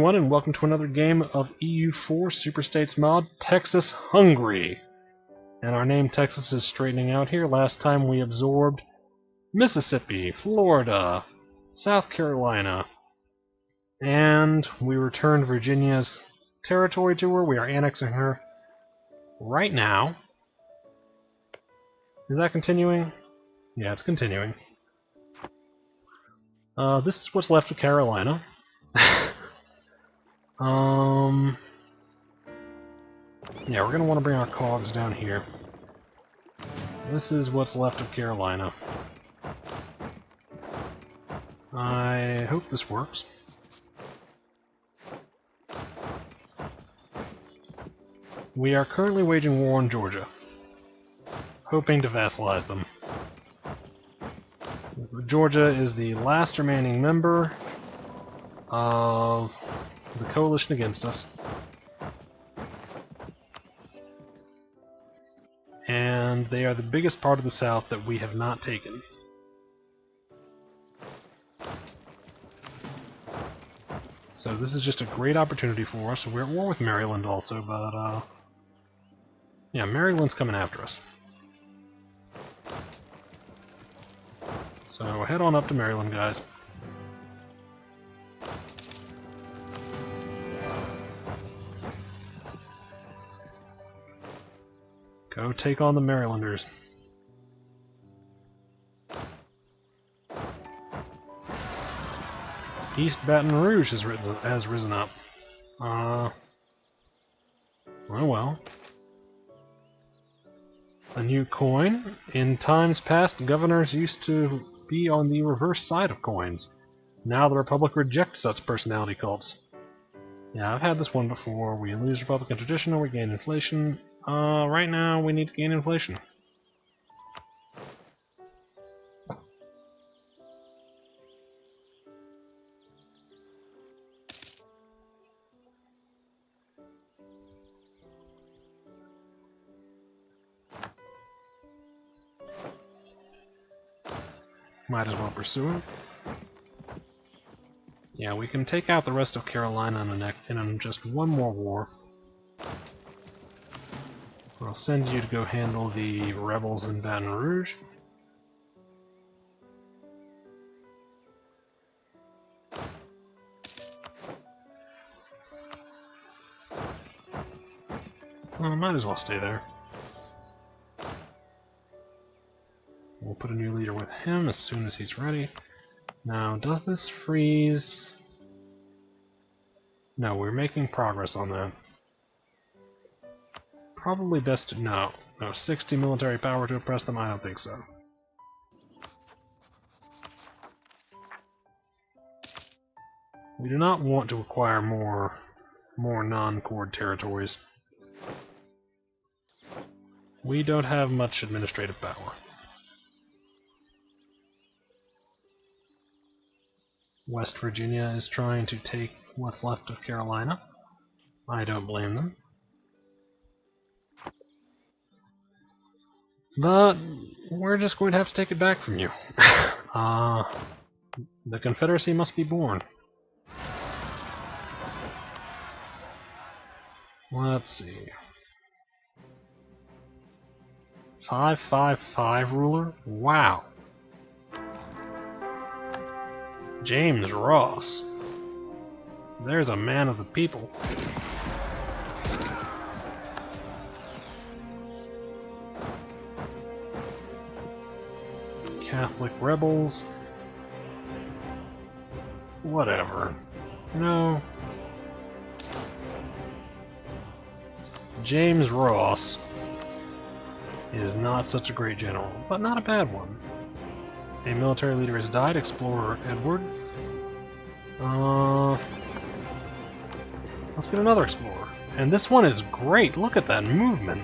everyone, and welcome to another game of EU4 Superstates mod, Texas Hungry. And our name Texas is straightening out here. Last time we absorbed Mississippi, Florida, South Carolina, and we returned Virginia's territory to her. We are annexing her right now. Is that continuing? Yeah, it's continuing. This is what's left of Carolina. Yeah, we're gonna want to bring our cogs down here. This is what's left of Carolina. I hope this works. We are currently waging war on Georgia, hoping to vassalize them. Georgia is the last remaining member of the coalition against us. And they are the biggest part of the South that we have not taken. So this is just a great opportunity for us. We're at war with Maryland also, but yeah, Maryland's coming after us. So head on up to Maryland, guys. Go take on the Marylanders. East Baton Rouge has risen up. Oh well. A new coin. In times past, governors used to be on the reverse side of coins. Now the Republic rejects such personality cults. Yeah, I've had this one before. We lose Republican tradition or we gain inflation. Right now we need to gain inflation. Might as well pursue him. Yeah, we can take out the rest of Carolina in just one more war. I'll send you to go handle the rebels in Baton Rouge. Well, might as well stay there. We'll put a new leader with him as soon as he's ready. Now, does this freeze? No, we're making progress on that. Probably best to... No, 60 military power to oppress them? I don't think so. We do not want to acquire more non-cord territories. We don't have much administrative power. West Virginia is trying to take what's left of Carolina. I don't blame them. But we're just going to have to take it back from you. The Confederacy must be born. Let's see. 555 ruler? Wow. James Ross. There's a man of the people. Catholic rebels. Whatever. You know, James Ross is not such a great general, but not a bad one. A military leader has died, Explorer Edward. Let's get another explorer. And this one is great, look at that movement.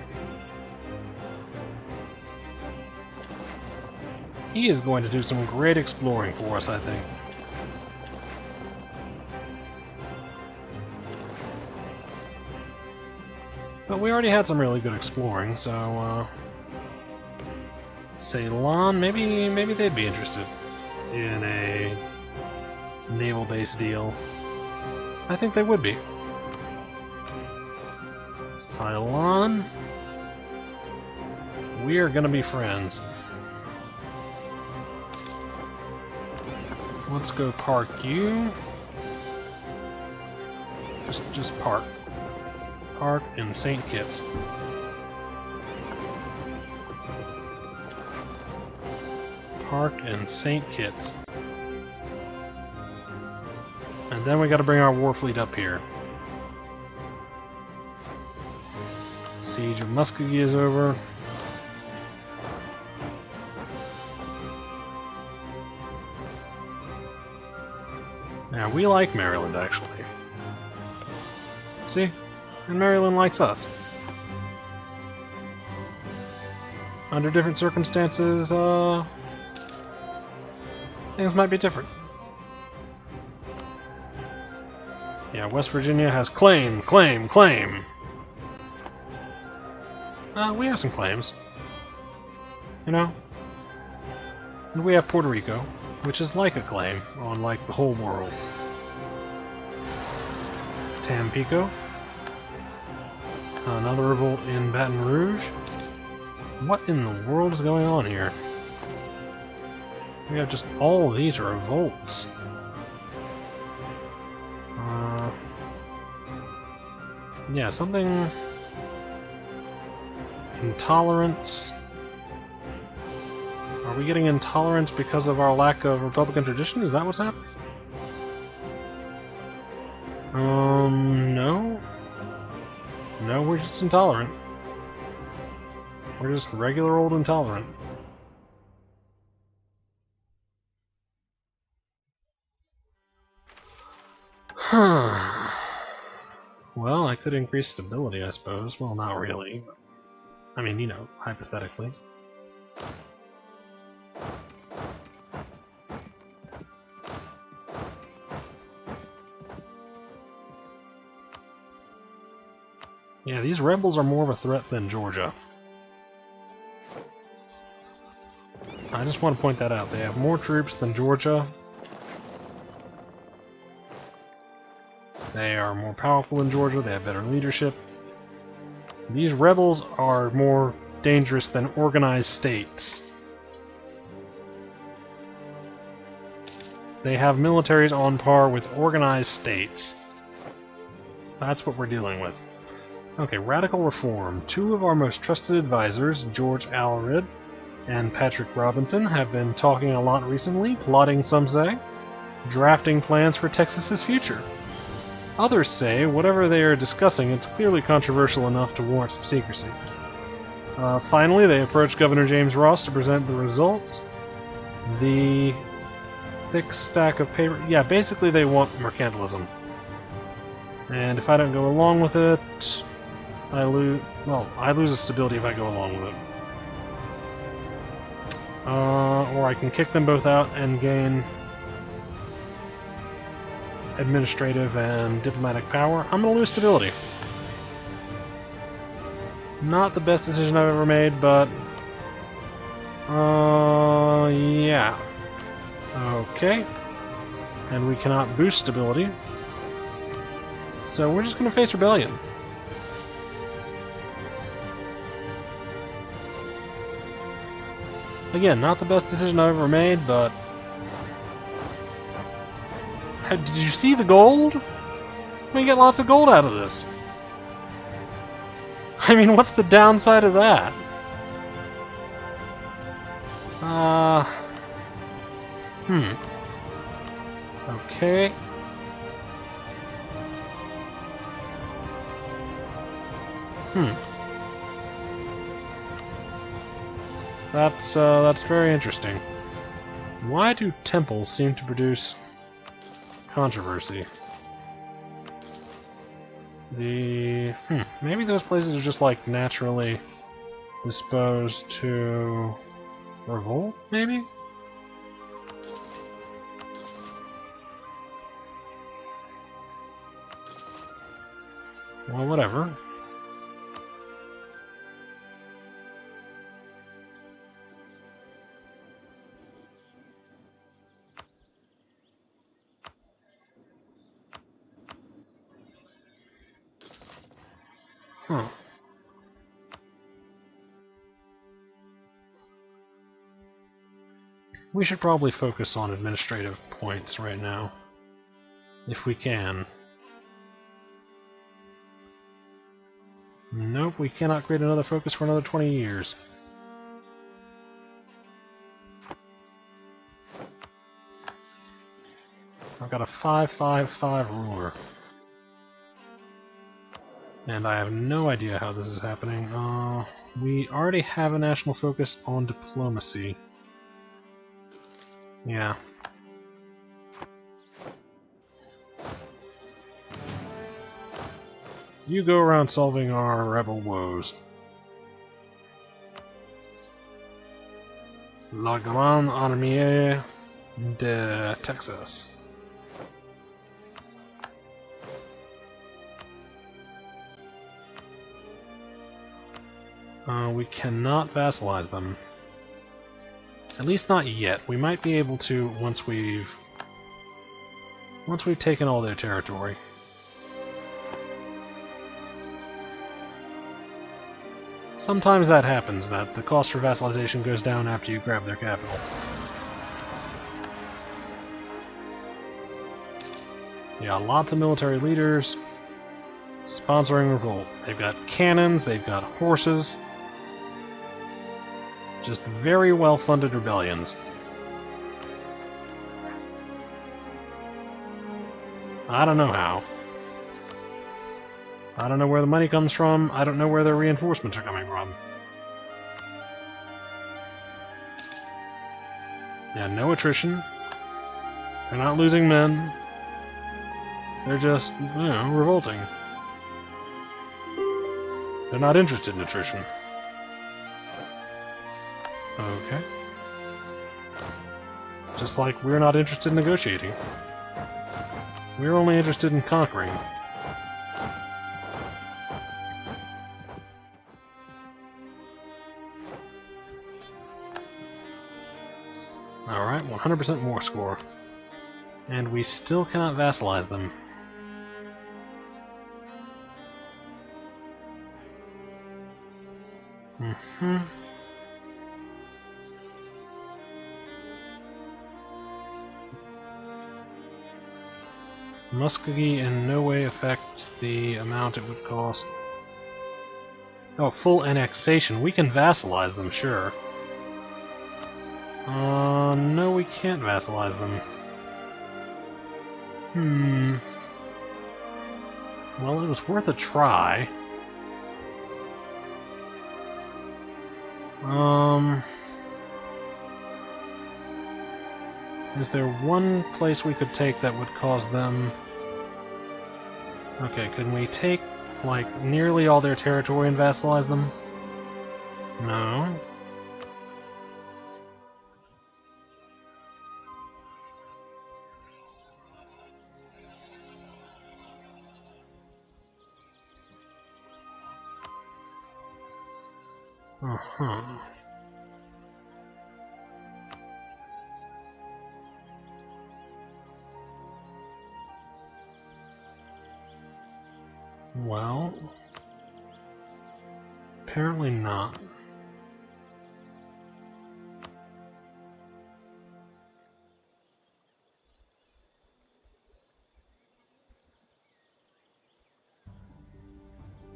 He is going to do some great exploring for us, I think. But we already had some really good exploring, so Ceylon, maybe they'd be interested in a naval base deal. I think they would be. Cylon. We are gonna be friends. Let's go park you. Just park. Park in St. Kitts. Park in St. Kitts. And then we gotta bring our war fleet up here. Siege of Muskogee is over. Now, we like Maryland, actually. See? And Maryland likes us. Under different circumstances, things might be different. Yeah, West Virginia has claim, claim, claim. We have some claims. You know? And we have Puerto Rico, which is like a claim on, like, the whole world. Tampico. Another revolt in Baton Rouge. What in the world is going on here? We have just all of these revolts. Yeah, something... Intolerance. Are we getting intolerance because of our lack of Republican tradition? Is that what's happening? No. No, we're just intolerant. We're just regular old intolerant. Huh. Well, I could increase stability, I suppose. Well, not really. I mean, you know, hypothetically. Yeah, these rebels are more of a threat than Georgia. I just want to point that out. They have more troops than Georgia. They are more powerful than Georgia. They have better leadership. These rebels are more dangerous than organized states. They have militaries on par with organized states. That's what we're dealing with. Okay, radical reform. Two of our most trusted advisors, George Alarid and Patrick Robinson, have been talking a lot recently, plotting, some say, drafting plans for Texas's future. Others say whatever they are discussing, it's clearly controversial enough to warrant some secrecy. Finally, they approached Governor James Ross to present the results. The thick stack of paper... Yeah, basically they want mercantilism. And if I don't go along with it, I lose... Well, I lose a stability if I go along with it. Or I can kick them both out and gain administrative and diplomatic power. I'm gonna lose stability. Not the best decision I've ever made, but... yeah. Okay. And we cannot boost stability. So we're just gonna face rebellion. Again, not the best decision I've ever made, but... Did you see the gold? We get lots of gold out of this. I mean, what's the downside of that? Okay. That's very interesting. Why do temples seem to produce controversy? Maybe those places are just like naturally disposed to revolt, maybe? Well, whatever. Huh. We should probably focus on administrative points right now. If we can. Nope, we cannot create another focus for another 20 years. I've got a 555 ruler. And I have no idea how this is happening. We already have a national focus on diplomacy. Yeah. You go around solving our rebel woes. La Grande Armée de Texas. We cannot vassalize them. At least not yet. We might be able to once we've taken all their territory. Sometimes that happens, that the cost for vassalization goes down after you grab their capital. Yeah, lots of military leaders sponsoring revolt. They've got cannons, they've got horses. Just very well-funded rebellions. I don't know how. I don't know where the money comes from. I don't know where their reinforcements are coming from. Yeah, no attrition. They're not losing men. They're just, you know, revolting. They're not interested in attrition. Okay. Just like we're not interested in negotiating. We're only interested in conquering. Alright, 100% more score. And we still cannot vassalize them. Muskogee in no way affects the amount it would cost. Oh, full annexation. We can vassalize them, sure. No, we can't vassalize them. Well, it was worth a try. Is there one place we could take that would cause them... Okay, can we take, like, nearly all their territory and vassalize them? No. Uh-huh. Well, apparently not.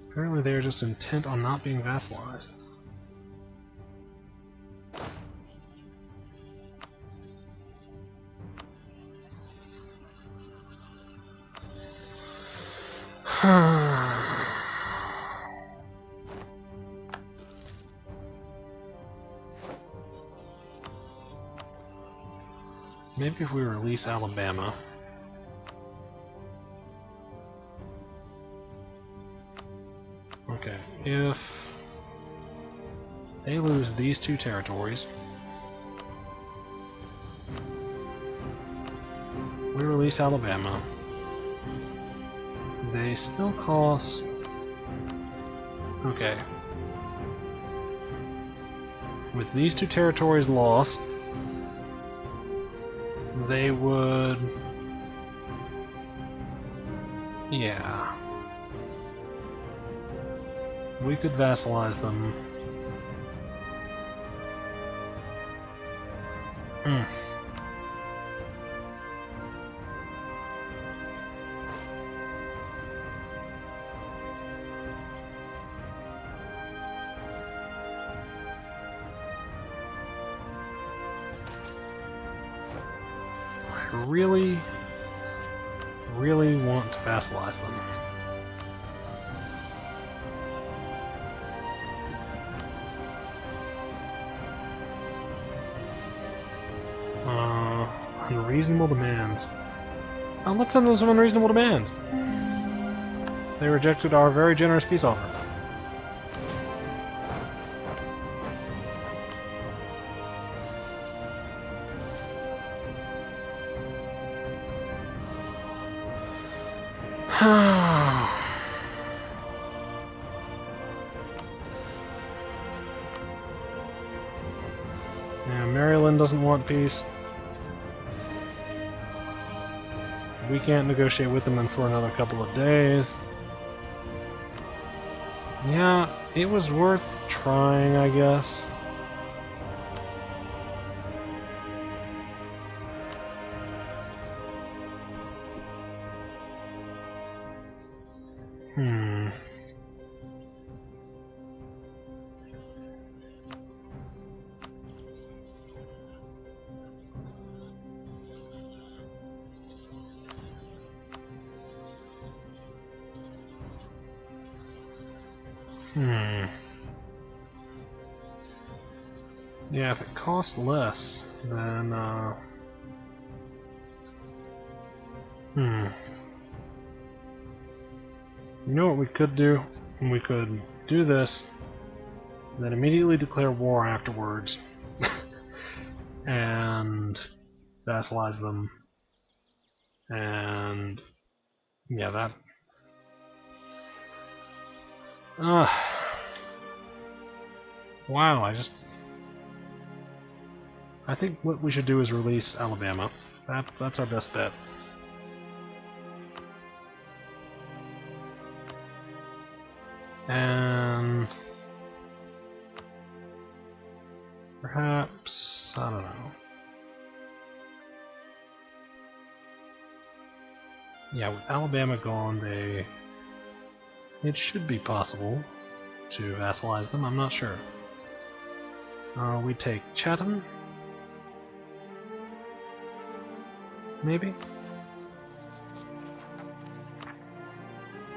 Apparently they're just intent on not being vassalized. Maybe if we release Alabama. Okay, if they lose these two territories, we release Alabama. They still cost... Okay. With these two territories lost, they would... Yeah. We could vassalize them. Hmm. I really want to vassalize them. Unreasonable demands. Let's send them some unreasonable demands. They rejected our very generous peace offer. Yeah, Maryland doesn't want peace. We can't negotiate with them for another couple of days. Yeah, it was worth trying, I guess. Yeah, if it costs less, then, You know what we could do? We could do this, then immediately declare war afterwards, and vassalize them, and... yeah, that... wow, I think what we should do is release Alabama. That's our best bet. And perhaps, I don't know. Yeah, with Alabama gone, it should be possible to vassalize them. I'm not sure. We take Chatham. Maybe?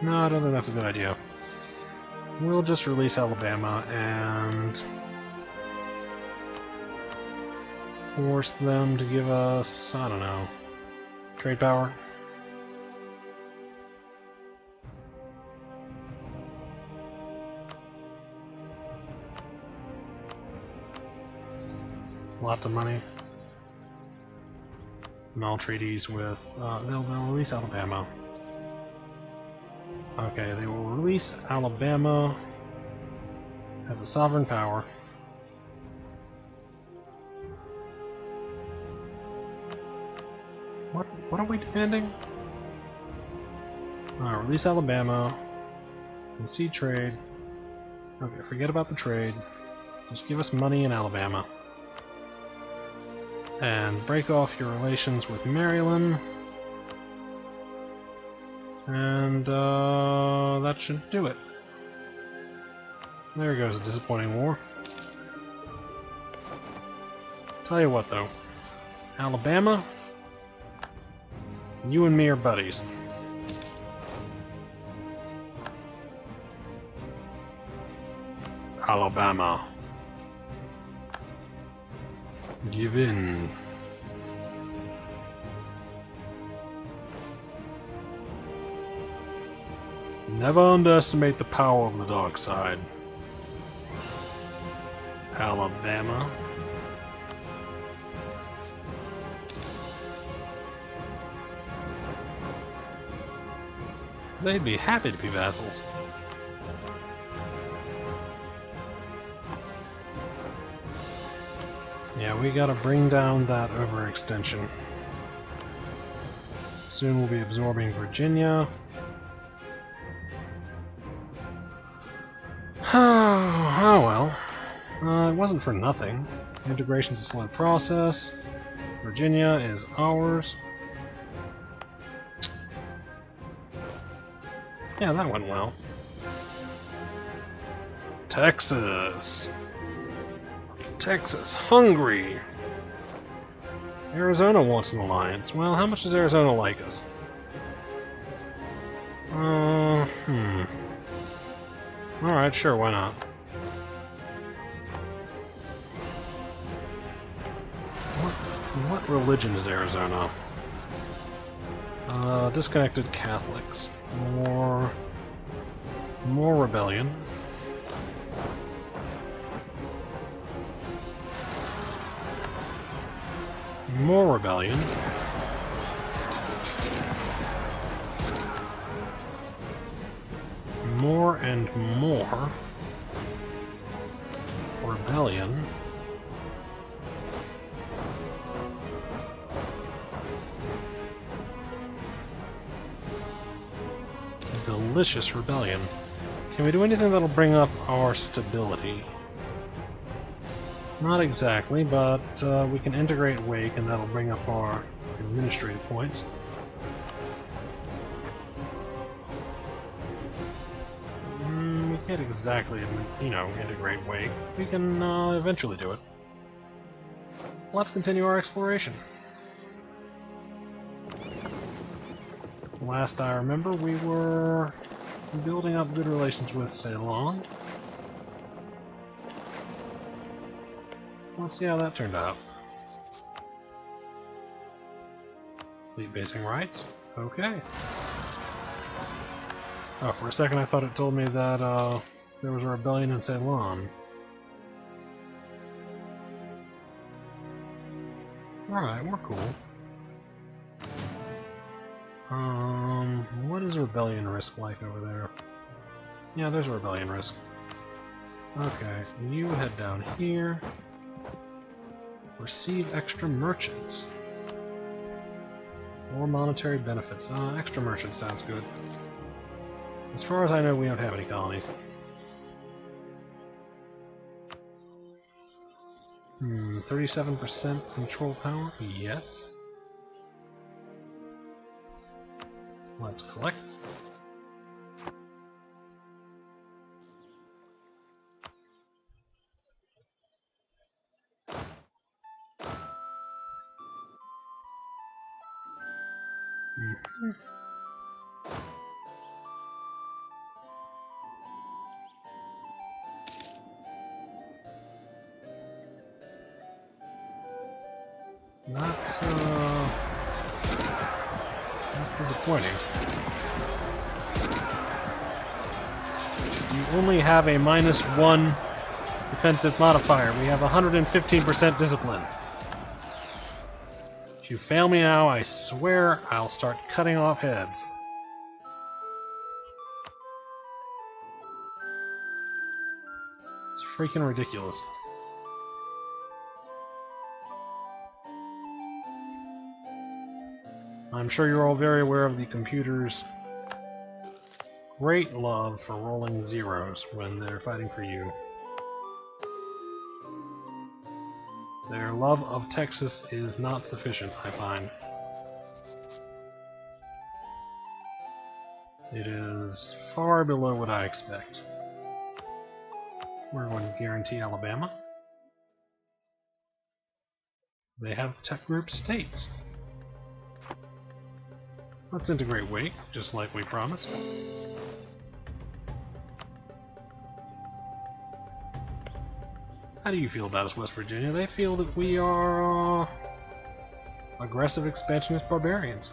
No, I don't think that's a good idea. We'll just release Alabama and force them to give us, I don't know, trade power. Lots of money. Null treaties with, they'll release Alabama. Okay, they will release Alabama as a sovereign power. What are we demanding? Release Alabama. Concede trade. Okay, forget about the trade. Just give us money in Alabama. And break off your relations with Maryland. And that should do it. There goes a disappointing war. Tell you what though, Alabama, you and me are buddies. Alabama, give in. Never underestimate the power of the dark side. Alabama. They'd be happy to be vassals. Yeah, we gotta bring down that overextension. Soon we'll be absorbing Virginia. Oh well. It wasn't for nothing. Integration's a slow process. Virginia is ours. Yeah, that went well. Texas. Texas. Hungry. Arizona wants an alliance. Well, how much does Arizona like us? Alright, sure, why not? What religion is Arizona? Disconnected Catholics. More rebellion. More rebellion. More and more rebellion. Delicious rebellion. Can we do anything that'll bring up our stability? Not exactly, but we can integrate Wake and that'll bring up our administrative points. We can't exactly, integrate Wake. We can eventually do it. Let's continue our exploration. Last I remember, we were building up good relations with Ceylon. Let's see how that turned out. Fleet basing rights? Okay. Oh, for a second I thought it told me that there was a rebellion in Ceylon. Alright, we're cool. What is rebellion risk like over there? Yeah, there's a rebellion risk. Okay, you head down here. Receive extra merchants. More monetary benefits. Extra merchants sounds good. As far as I know, we don't have any colonies. 37% control power? Yes. Let's collect. That's disappointing. You only have a -1 defensive modifier. We have 115% discipline. If you fail me now, I swear I'll start cutting off heads. It's freaking ridiculous. I'm sure you're all very aware of the computer's great love for rolling zeros when they're fighting for you. Their love of Texas is not sufficient, I find. It is far below what I expect. We're going to guarantee Alabama. They have tech group states. Let's integrate Wake, just like we promised. How do you feel about us, West Virginia? They feel that we are aggressive expansionist barbarians.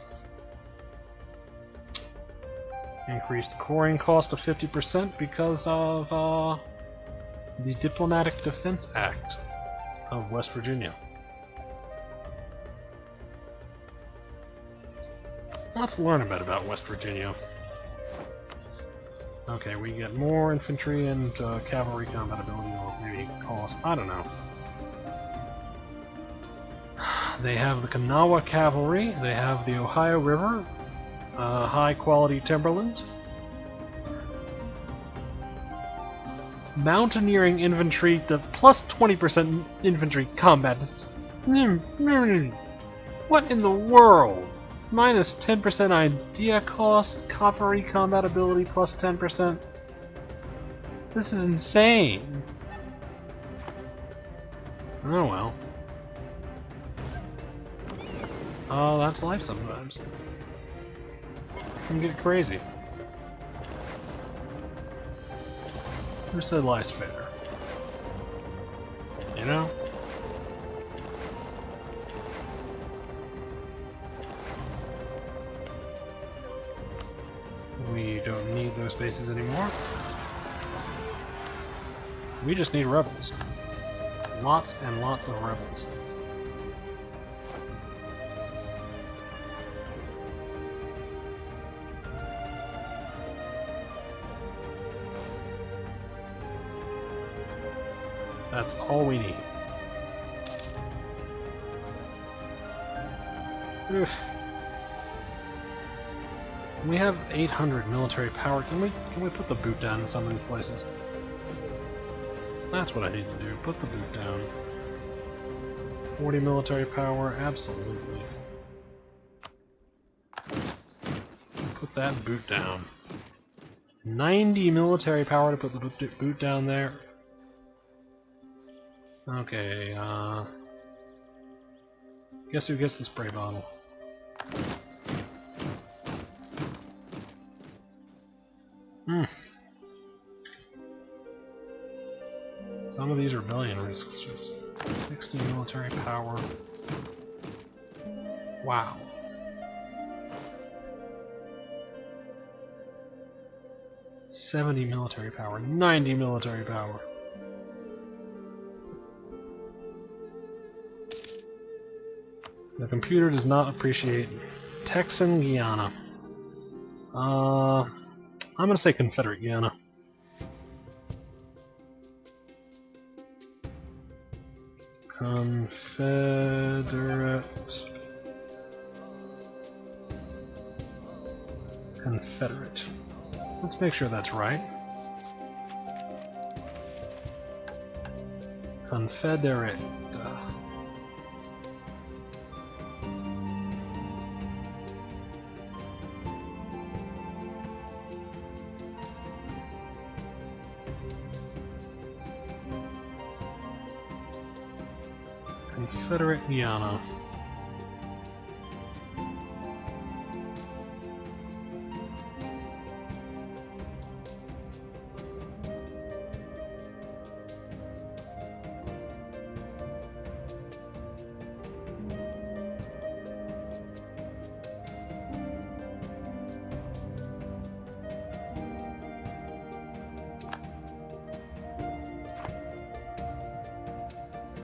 Increased coring cost of 50% because of the Diplomatic Defense Act of West Virginia. Let's learn a bit about West Virginia. Okay, we get more infantry and cavalry combat ability, or maybe cost, I don't know. They have the Kanawha Cavalry, they have the Ohio River, high quality timberlands. Mountaineering infantry to plus 20% infantry combat. What in the world? Minus 10% idea cost, cavalry combat ability plus 10%. This is insane. Oh well. Oh, that's life sometimes. It can get crazy. Who said life's fair? You know? We don't need those bases anymore. We just need rebels. Lots and lots of rebels. That's all we need. Oof. We have 800 military power. Can we put the boot down in some of these places? That's what I need to do. Put the boot down. 40 military power, absolutely. Put that boot down. 90 military power to put the boot down there. Okay, guess who gets the spray bottle? Some of these rebellion risks just 60 military power. Wow. $70 military power, 90 military power. The computer does not appreciate Texan Guiana. I'm gonna say Confederate Guiana. Confederate. Let's make sure that's right. Confederate. Confederate Guiana.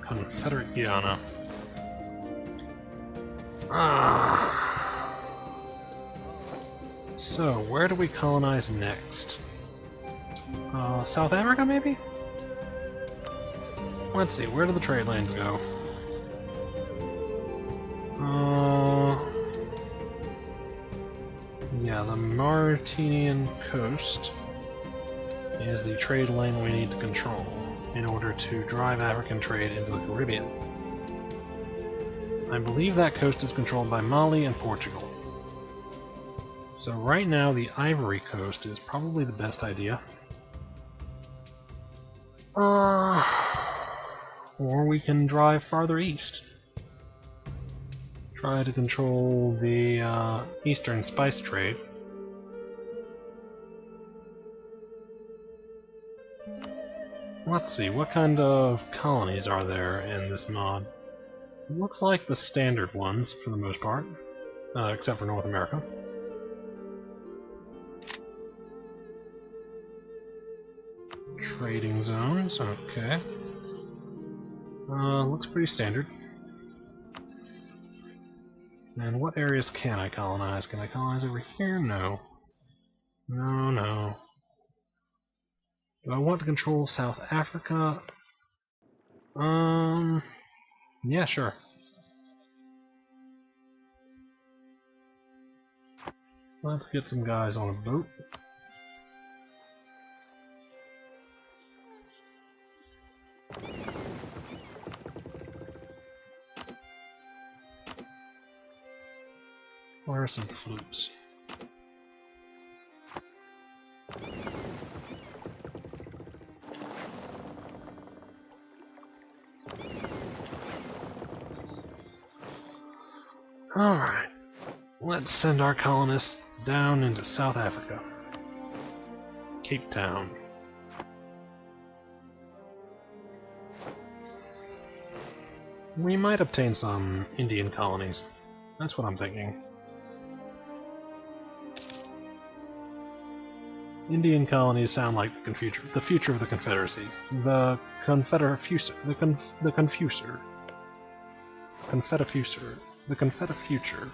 Confederate Guiana. So, where do we colonize next? South Africa, maybe? Let's see, where do the trade lanes go? Yeah, the Mauritanian coast is the trade lane we need to control in order to drive African trade into the Caribbean. I believe that coast is controlled by Mali and Portugal. So right now the Ivory Coast is probably the best idea. Or we can drive farther east. Try to control the eastern spice trade. Let's see, what kind of colonies are there in this mod? It looks like the standard ones, for the most part, except for North America. Trading zones, okay. Looks pretty standard. And what areas can I colonize? Can I colonize over here? No. No, no. Do I want to control South Africa? Yeah, sure. Let's get some guys on a boat. Where are some flutes? Alright, let's send our colonists down into South Africa. Cape Town. We might obtain some Indian colonies. That's what I'm thinking. Indian colonies sound like the future of the Confederacy. The Confederfuser. The Confuser. Confederfuser. The Confederfuture.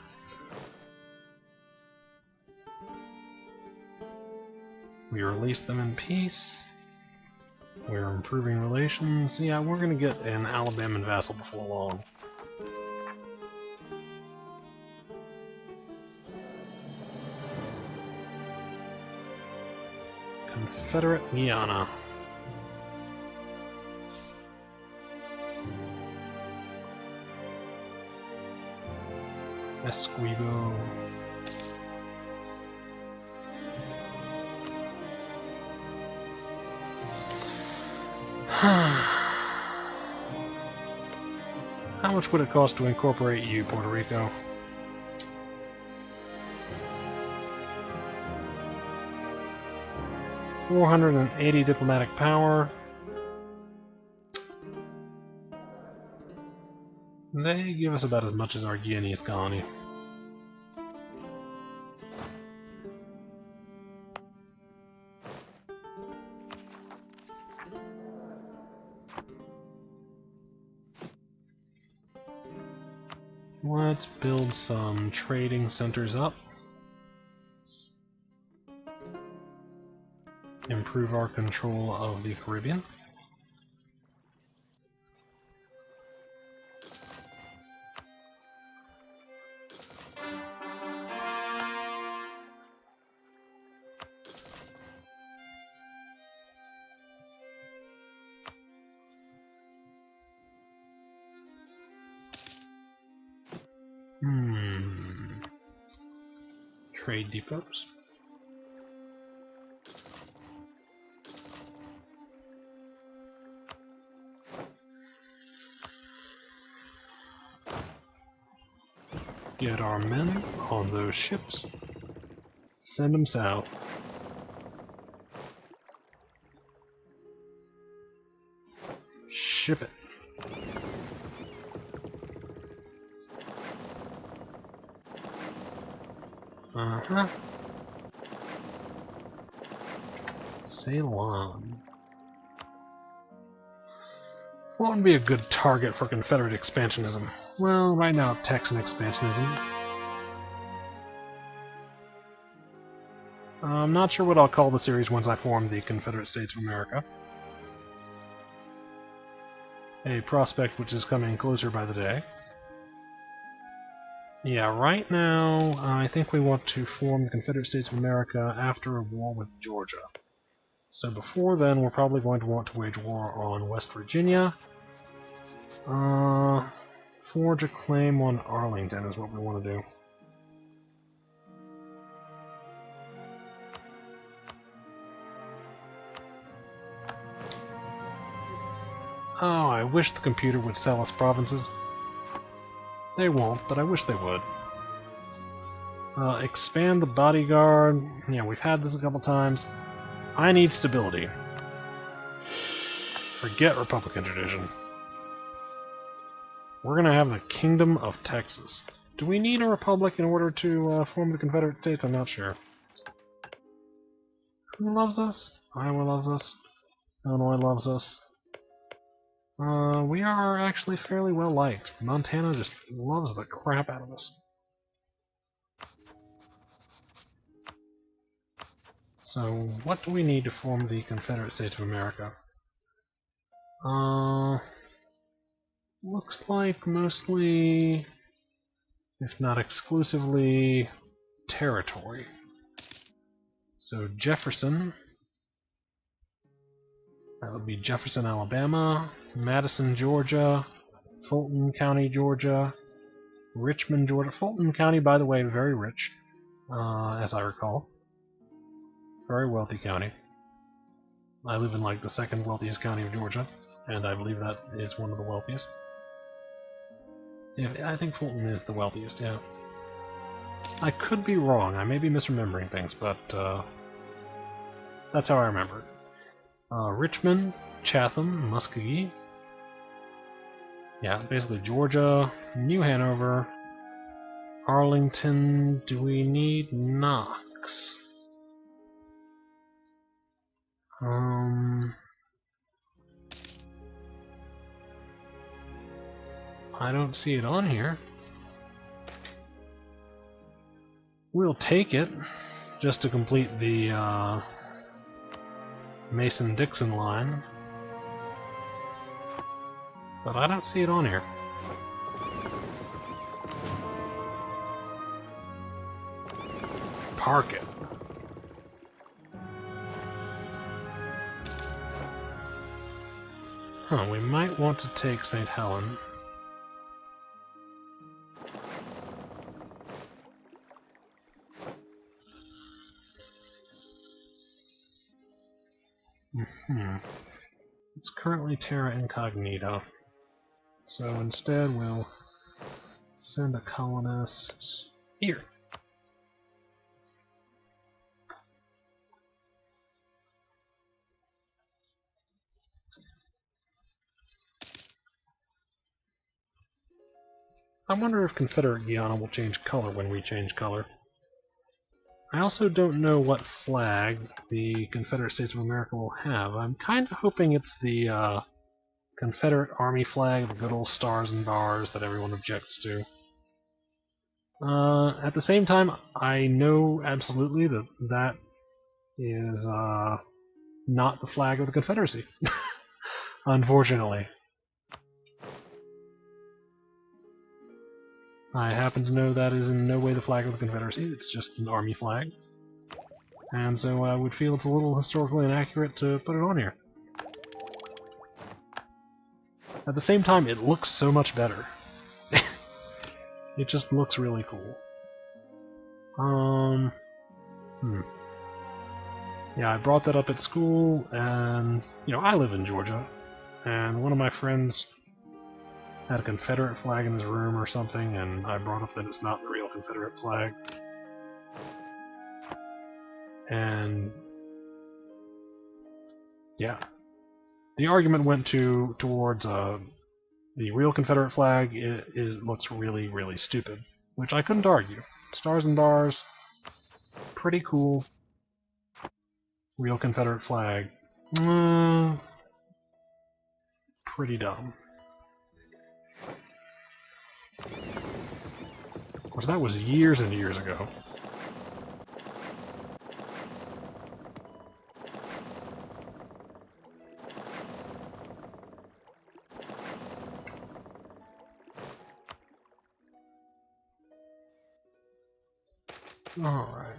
We release them in peace. We're improving relations. Yeah, we're gonna get an Alabama vassal before long. Confederate Guyana. Esquibo. How much would it cost to incorporate you, Puerto Rico? $480 diplomatic power. They give us about as much as our Guianese colony. Let's build some trading centers up. Improve our control of the Caribbean. Trade depots. Get our men on those ships. Send them south. Ship it. Uh-huh. Sail on. What would be a good target for Confederate expansionism? Well, right now Texan expansionism. I'm not sure what I'll call the series once I form the Confederate States of America. A prospect which is coming closer by the day. Yeah, right now, I think we want to form the Confederate States of America after a war with Georgia. So before then, we're probably going to want to wage war on West Virginia. Forge a claim on Arlington is what we want to do. Oh, I wish the computer would sell us provinces. They won't, but I wish they would. Expand the bodyguard. Yeah, we've had this a couple times. I need stability. Forget Republican tradition. We're gonna have the Kingdom of Texas. Do we need a republic in order to form the Confederate States? I'm not sure. Who loves us? Iowa loves us. Illinois loves us. We are actually fairly well liked. Montana just loves the crap out of us. So, what do we need to form the Confederate States of America? Looks like mostly, if not exclusively, territory. So Jefferson, that would be Jefferson, Alabama, Madison, Georgia, Fulton County, Georgia, Richmond, Georgia. Fulton County, by the way, very rich, as I recall. Very wealthy county. I live in like the second wealthiest county of Georgia, and I believe that is one of the wealthiest. Yeah, I think Fulton is the wealthiest, yeah. I could be wrong, I may be misremembering things, but that's how I remember it. Richmond, Chatham, Muskogee. Yeah, basically Georgia, New Hanover, Arlington. Do we need Knox? I don't see it on here. We'll take it, just to complete the Mason-Dixon line. But I don't see it on here. Park it. Huh, we might want to take St. Helen. It's currently Terra Incognita. So instead we'll send a colonist here. I wonder if Confederate Guiana will change color when we change color. I also don't know what flag the Confederate States of America will have. I'm kind of hoping it's the Confederate Army flag, the good old stars and bars that everyone objects to. At the same time, I know absolutely that that is not the flag of the Confederacy. Unfortunately. I happen to know that is in no way the flag of the Confederacy, it's just an Army flag. And so I would feel it's a little historically inaccurate to put it on here. At the same time, it looks so much better. It just looks really cool. Yeah, I brought that up at school, and, you know, I live in Georgia, and one of my friends had a Confederate flag in his room or something, and I brought up that it's not the real Confederate flag. And yeah, the argument went towards the real Confederate flag. It looks really, really stupid, which I couldn't argue. Stars and bars, pretty cool. Real Confederate flag, pretty dumb. Of course, that was years and years ago. Alright.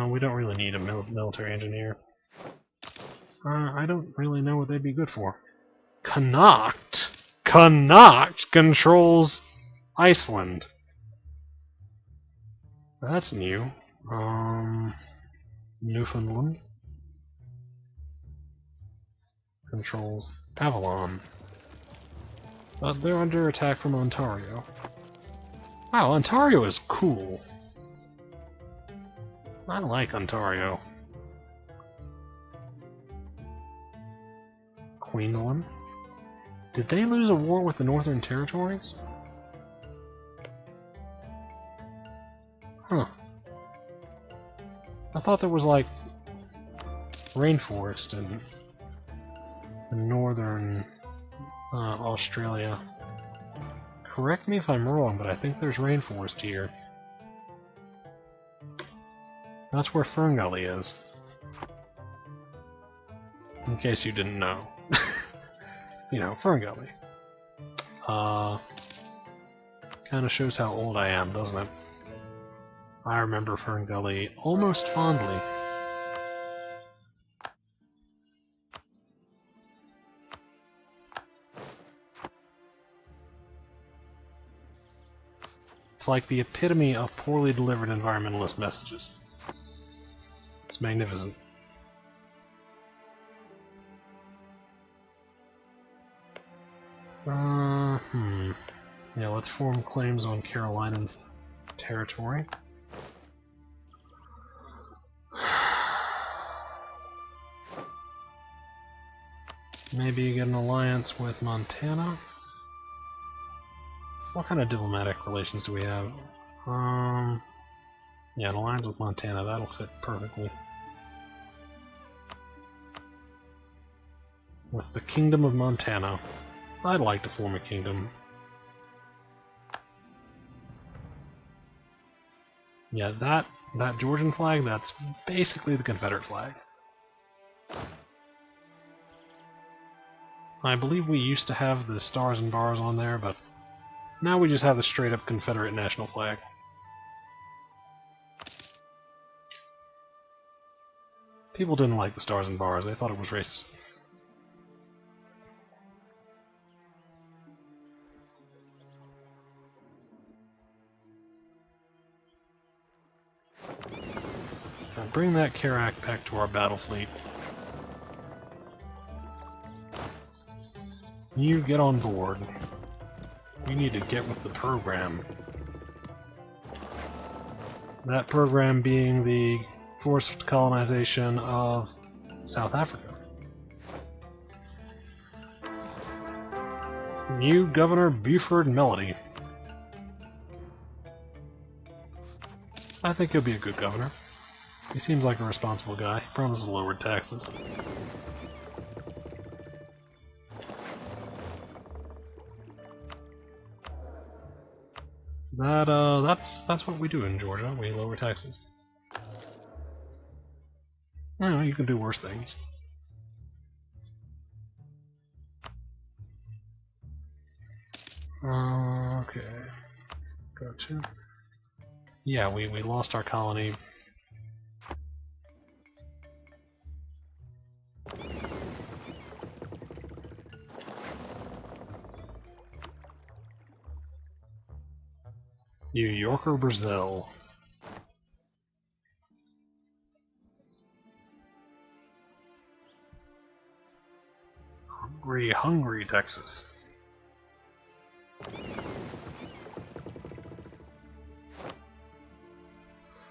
We don't really need a military engineer. I don't really know what they'd be good for. Connacht? Connacht controls Iceland. That's new. Newfoundland controls Avalon. But they're under attack from Ontario. Wow, Ontario is cool. I like Ontario. Queensland? Did they lose a war with the Northern Territories? Huh. I thought there was, like, rainforest in northern Australia. Correct me if I'm wrong, but I think there's rainforest here. That's where Fern Gully is. In case you didn't know. You know, Fern Gully. Kinda shows how old I am, doesn't it? I remember Fern Gully almost fondly. It's like the epitome of poorly delivered environmentalist messages. It's magnificent. Yeah, let's form claims on Carolinian territory. Maybe get an alliance with Montana. What kind of diplomatic relations do we have? Yeah, an alliance with Montana, that'll fit perfectly. With the Kingdom of Montana. I'd like to form a kingdom. Yeah, that Georgian flag, that's basically the Confederate flag. I believe we used to have the stars and bars on there, but now we just have the straight-up Confederate national flag. People didn't like the stars and bars, they thought it was racist. Now bring that Karak back to our battle fleet. You get on board. We need to get with the program. That program being the forced colonization of South Africa. New Governor Buford Melody. I think he'll be a good governor. He seems like a responsible guy. He promises lowered taxes. That's what we do in Georgia. We lower taxes. Well, you can do worse things. Okay. Go to. Yeah, we lost our colony. New York or Brazil? Hungry, Texas.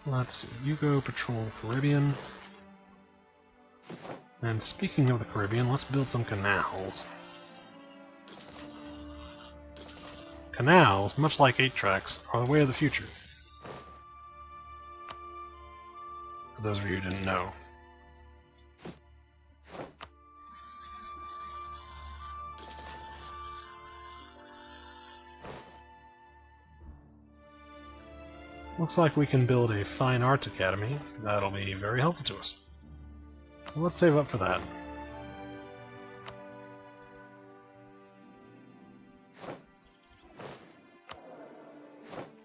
Let's see. You go patrol Caribbean. And speaking of the Caribbean, let's build some canals. Canals, much like 8-tracks, are the way of the future. For those of you who didn't know. Looks like we can build a fine arts academy. That'll be very helpful to us. So let's save up for that.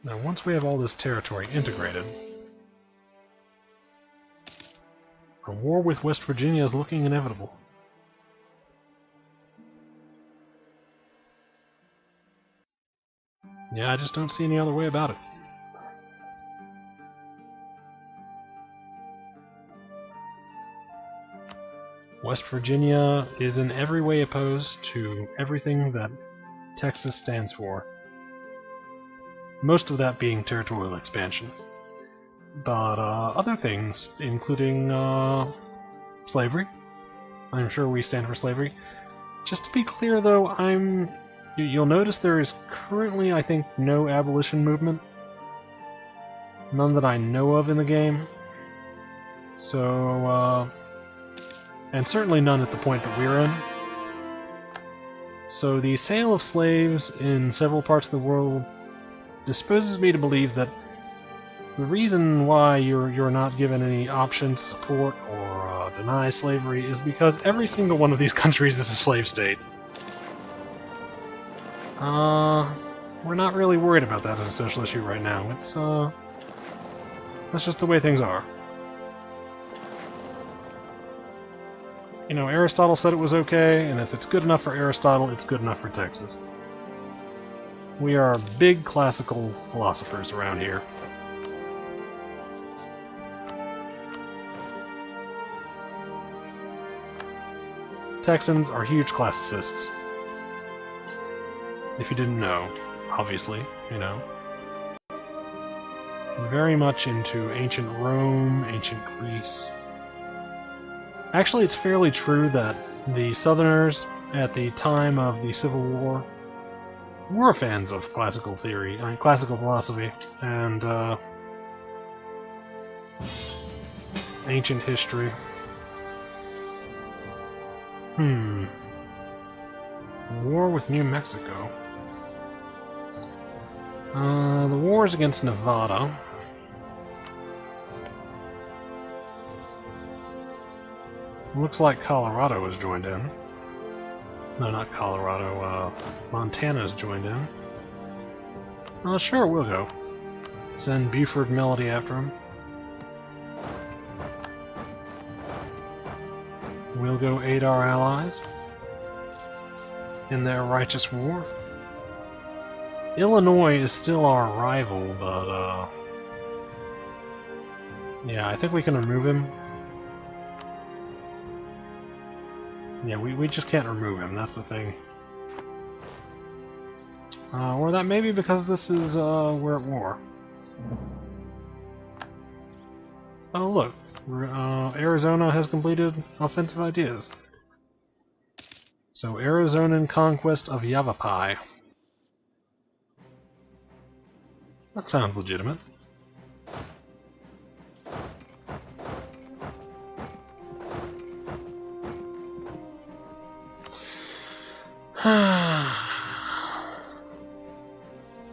Now, once we have all this territory integrated, a war with West Virginia is looking inevitable. Yeah, I just don't see any other way about it. West Virginia is in every way opposed to everything that Texas stands for. Most of that being territorial expansion. But other things, including slavery. I'm sure we stand for slavery. Just to be clear though, you'll notice there is currently, I think, no abolition movement. None that I know of in the game. So, and certainly none at the point that we're in. So the sale of slaves in several parts of the world disposes me to believe that the reason why you're not given any option to support or deny slavery is because every single one of these countries is a slave state. We're not really worried about that as a social issue right now. That's just the way things are. You know, Aristotle said it was okay, and if it's good enough for Aristotle, it's good enough for Texas. We are big classical philosophers around here. Texans are huge classicists. If you didn't know, obviously, you know. Very much into ancient Rome, ancient Greece. Actually, it's fairly true that the Southerners, at the time of the Civil War, were fans of classical theory, classical philosophy, and ancient history. War with New Mexico. The war is against Nevada. Looks like Colorado has joined in. No, not Colorado. Montana's joined in. Sure, we'll go. Send Buford Melody after him. We'll go aid our allies in their righteous war. Illinois is still our rival, but yeah, I think we can remove him. Yeah, we just can't remove him, that's the thing. Or that may be because this is, we're at war. Oh look, Arizona has completed offensive ideas. So, Arizonan conquest of Yavapai. That sounds legitimate.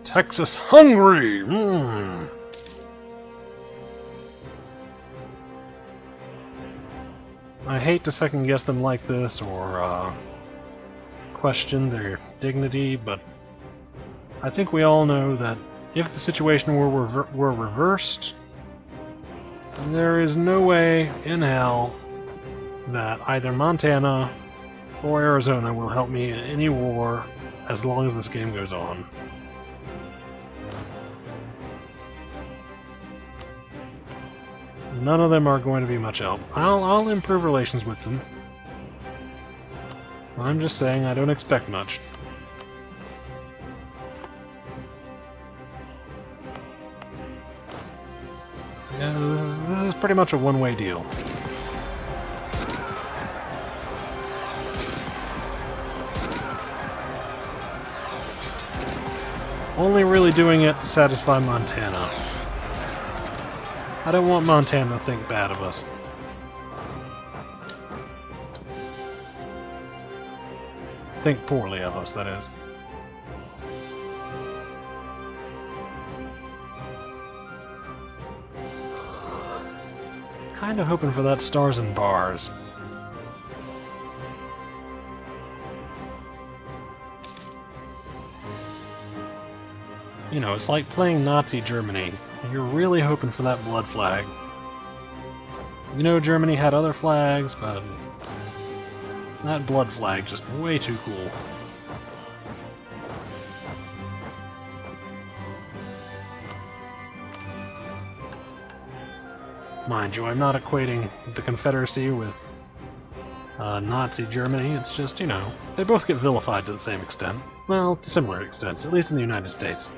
Texas hungry! I hate to second guess them like this or question their dignity, but I think we all know that if the situation were reversed, there is no way in hell that either Montana or Arizona will help me in any war as long as this game goes on. None of them are going to be much help. I'll improve relations with them. I'm just saying I don't expect much. Yeah, this is pretty much a one-way deal. Only really doing it to satisfy Montana. I don't want Montana to think bad of us. Think poorly of us, that is. Kinda hoping for that stars and bars. You know, it's like playing Nazi Germany. You're really hoping for that blood flag. You know Germany had other flags, but that blood flag just way too cool. Mind you, I'm not equating the Confederacy with Nazi Germany, it's just, you know, they both get vilified to the same extent. Well, to similar extents, at least in the United States.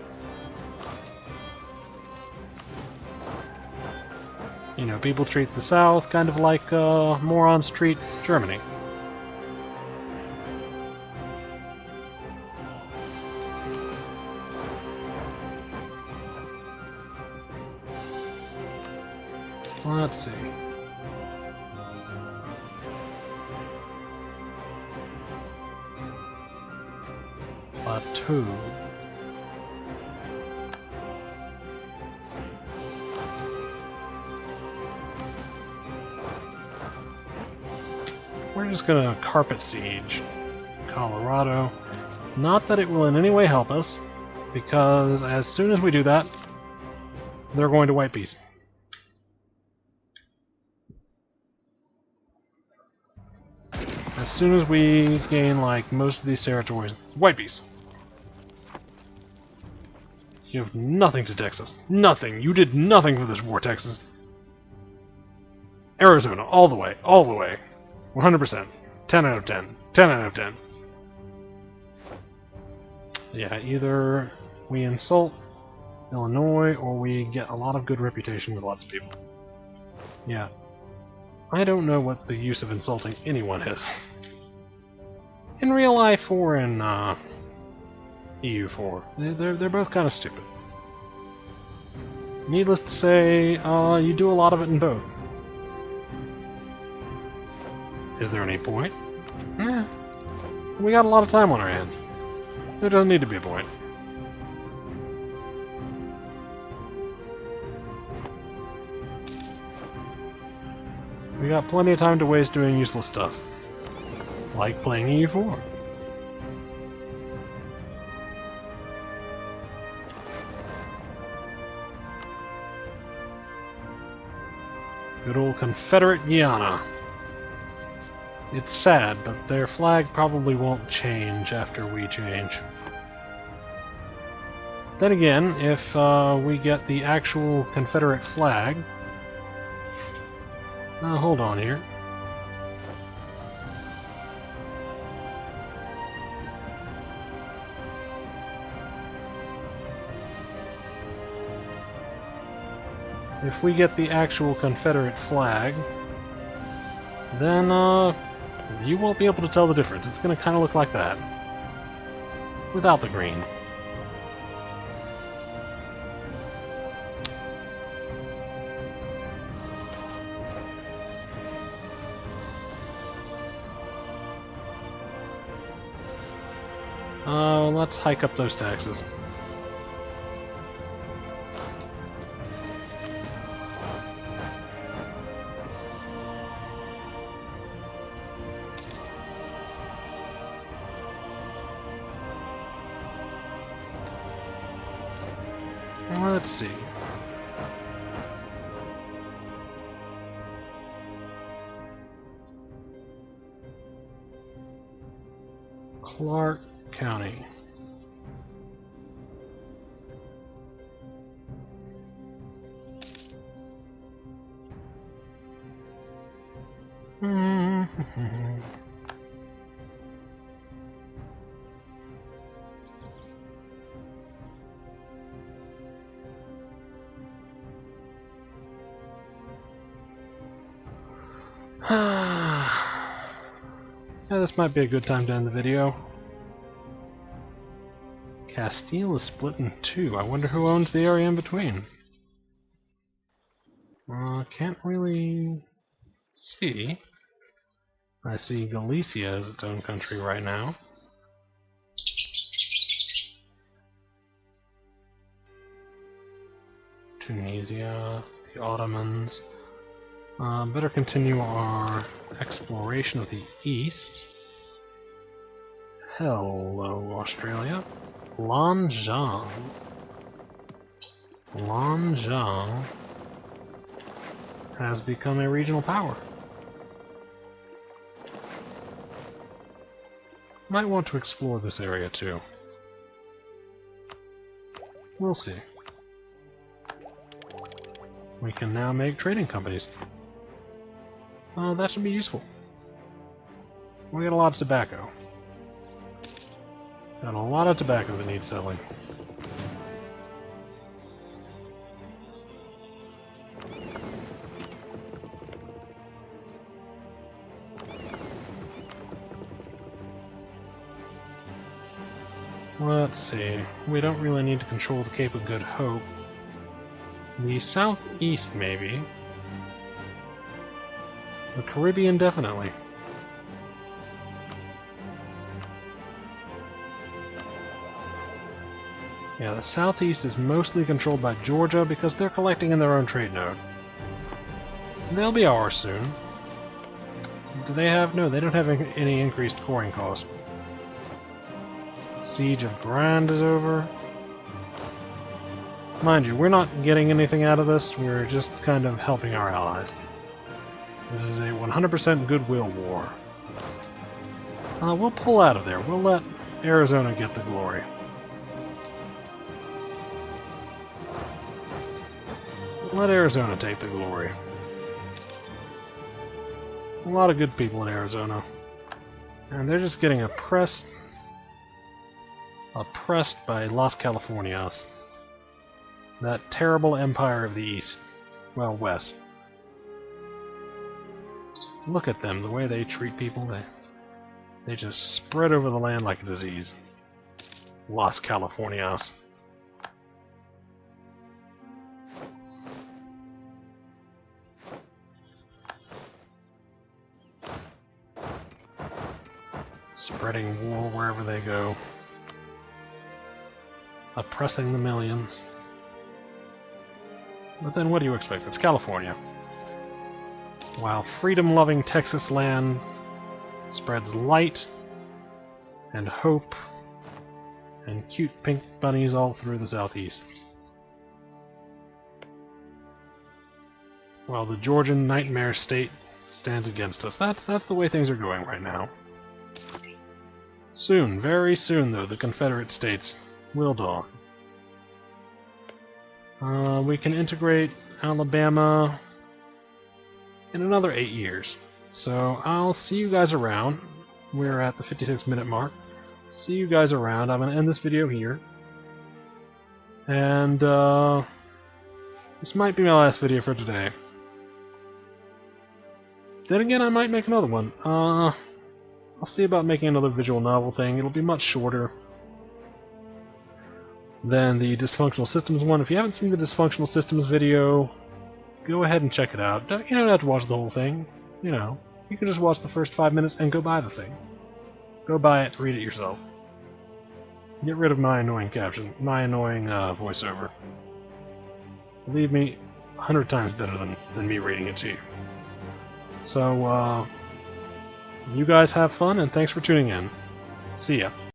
You know, people treat the South kind of like morons treat Germany. Let's see. Plateau. We're just gonna carpet siege Colorado. Not that it will in any way help us, because as soon as we do that, they're going to white peace. As soon as we gain, like, most of these territories, white peace. Give nothing to Texas. Nothing! You did nothing for this war, Texas. Arizona, all the way, all the way. 100%. 10 out of 10. 10 out of 10. Yeah, either we insult Illinois or we get a lot of good reputation with lots of people. Yeah. I don't know what the use of insulting anyone is. In real life or in EU4. They're both kind of stupid. Needless to say, you do a lot of it in both. Is there any point? Eh. We got a lot of time on our hands. There doesn't need to be a point. We got plenty of time to waste doing useless stuff. Like playing EU4. Good old Confederate Guyana. It's sad, but their flag probably won't change after we change. Then again, if we get the actual Confederate flag... hold on here. If we get the actual Confederate flag, then you won't be able to tell the difference. It's going to kind of look like that. Without the green. Let's hike up those taxes. Let's see. Clark County. Yeah, this might be a good time to end the video. Castile is split in two. I wonder who owns the area in between. Can't really see. I see Galicia as its own country right now. Tunisia, the Ottomans. Better continue our exploration of the east. Hello, Australia. Lanzhang. Lanzhang has become a regional power. Might want to explore this area too. We'll see. We can now make trading companies. That should be useful. We got a lot of tobacco. Got a lot of tobacco that needs selling. Let's see. We don't really need to control the Cape of Good Hope. The southeast, maybe. The Caribbean, definitely. Yeah, the southeast is mostly controlled by Georgia because they're collecting in their own trade node. They'll be ours soon. Do they have... No, they don't have any increased coring cost. Siege of Grand is over. Mind you, we're not getting anything out of this, we're just kind of helping our allies. This is a 100% goodwill war. We'll pull out of there. We'll let Arizona get the glory. Let Arizona take the glory. A lot of good people in Arizona. And they're just getting oppressed by Las Californias. That terrible empire of the East. Well, West. Look at them, the way they treat people. They just spread over the land like a disease. Las Californias. Spreading war wherever they go. Oppressing the millions. But then what do you expect? It's California. While freedom-loving Texas land spreads light and hope and cute pink bunnies all through the southeast. While the Georgian nightmare state stands against us. That's the way things are going right now. Soon, very soon though, the Confederate States will dawn. We can integrate Alabama in another 8 years. So I'll see you guys around. We're at the 56-minute mark. See you guys around. I'm going to end this video here. And this might be my last video for today. Then again, I might make another one. I'll see about making another visual novel thing. It'll be much shorter than the Dysfunctional Systems one. If you haven't seen the Dysfunctional Systems video, go ahead and check it out. You don't have to watch the whole thing. You know, you can just watch the first 5 minutes and go buy the thing. Go buy it, read it yourself. Get rid of my annoying caption, my annoying voiceover. Believe me, 100 times better than me reading it to you. So, you guys have fun, and thanks for tuning in. See ya.